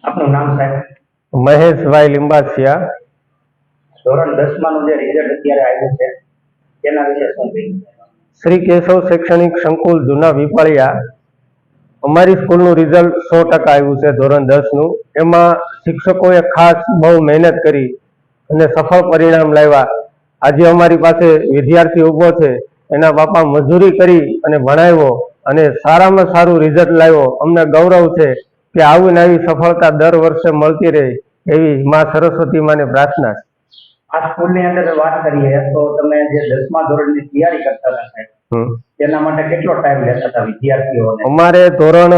આપનું નામ સાહેબ? મહેશભાઈ લિંબાસિયા. ધોરણ 10 નું જે રિઝલ્ટ અત્યારે આવ્યું છે તેના વિશે શું કહીશું? શ્રી કેશવ શૈક્ષણિક સંકુલ જૂના વિપાળિયા. અમારી સ્કૂલનું રિઝલ્ટ 100% આવ્યું છે ધોરણ 10 નું. એમાં શિક્ષકોએ ખાસ બહુ મહેનત કરી અને સફળ પરિણામ લાવ્યા. આજે અમારી પાસે વિદ્યાર્થી ઉભો છે, એના બાપા મજૂરી કરી અને ભણાવ્યો અને સારામાં સારું રિઝલ્ટ લાવ્યો. અમને ગૌરવ છે કે આવી ને આવી સફળતા દર વર્ષે મળતી રહે એવી માં સરસ્વતી માને પ્રાર્થના છે. આ સ્કૂલની અંદર વાત કરીએ તો તમે જે 10મા ધોરણની તૈયારી કરતા હતા સાહેબ, તેના માટે કેટલો ટાઈમ લેતા હતા વિદ્યાર્થીઓને? અમારે ધોરણ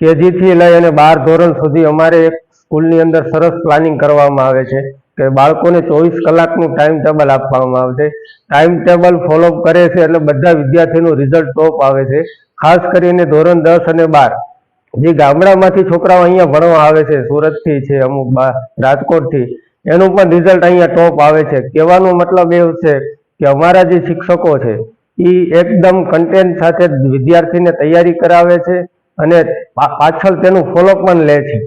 કેજી થી લઈ અને 12 ધોરણ સુધી અમારે એક સ્કૂલની અંદર સરસ પ્લાનિંગ કરવામાં આવે છે કે બાળકોને 24 કલાકનું ટાઈમ ટેબલ આપવામાં આવે છે. ટાઈમ ટેબલ ફોલોઅપ કરે છે એટલે બધા વિદ્યાર્થીનું રિઝલ્ટ ટોપ આવે છે. ખાસ કરીને ધોરણ 10 અને 12 જે ગામડામાંથી છોકરાઓ અહીંયા ભણવા આવે છે, સુરતથી છે, અમુક રાજકોટથી, એનું પણ રિઝલ્ટ અહીંયા ટોપ આવે છે. કહેવાનો મતલબ એવું છે કે અમારા જે શિક્ષકો છે એ એકદમ કન્ટેન્ટ સાથે વિદ્યાર્થીને તૈયારી કરાવે છે અને પાછળ તેનું ફોલો પણ લે છે.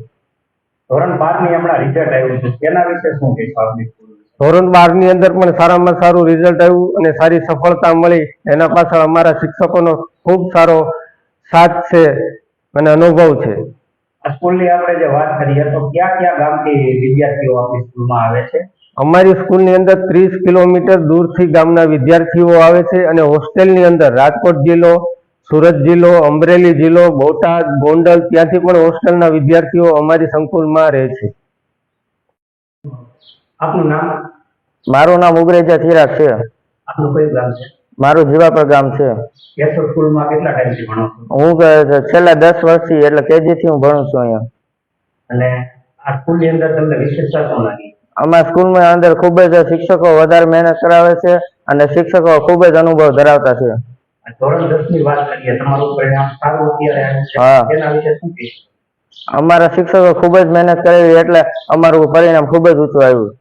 ધોરણ 12 ની હમણાં રિઝલ્ટ આવ્યું છે, તેના વિશે શું કહેશો આપની સ્કૂલ? ધોરણ 12 ની અંદર પણ સારામાં સારું રિઝલ્ટ આવ્યું અને સારી સફળતા મળી. એના પાછળ અમારા શિક્ષકોનો ખૂબ સારો સાથ છે અને અનુભવ છે. આ સ્કૂલની આપણે જે વાત કરીએ તો ક્યાં ગામથી વિદ્યાર્થીઓ આપણી સ્કૂલમાં આવે છે? અમારી સ્કૂલની અંદર 30 કિલોમીટર દૂરથી ગામના વિદ્યાર્થીઓ આવે છે અને હોસ્ટેલની અંદર રાજકોટ જિલ્લો, સુરત જિલ્લો, અમરેલી જિલ્લો, બોટાદ, ગોંડલ ત્યાંથી પણ હોસ્ટેલના વિદ્યાર્થીઓ અમારી સંકુલમાં રહે છે. આપનું નામ? મારું નામ ઉગરેજા ચિરાગ છે. આપનું કયું ગામ છે? મારું જીવાપર ગામ છે. કેશવ સ્કૂલમાં કેટલા ટાઈમથી ભણો છો? હું છેલ્લા 10 વર્ષથી એટલે કેજી થી હું ભણું છું અહીંયા. અને આ સ્કૂલની અંદર તમને વિશેષતા શું લાગી? અમારા સ્કૂલમાં અંદર ખૂબ જ શિક્ષકો વધારે મહેનત કરાવે છે અને શિક્ષકો ખૂબ જ અનુભવ ધરાવતા છે. ધોરણ 10 ની વાત કરીએ, તમારું પરિણામ સારું અત્યારે આવ્યું છે, તેના વિશે શું કહીશું? અમારા શિક્ષકો ખૂબ જ મહેનત કરેલી એટલે અમારું પરિણામ ખૂબ જ ઊંચું આવ્યું.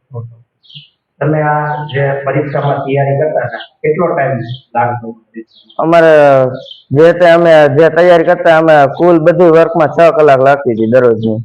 તમે આ જે પરીક્ષામાં તૈયારી કરતા હતા કેટલો ટાઈમ લાગતો? અમારે અમે જે તૈયારી કરતા અમે કુલ બધી વર્કમાં 6 કલાક લાગતી હતી દરરોજની.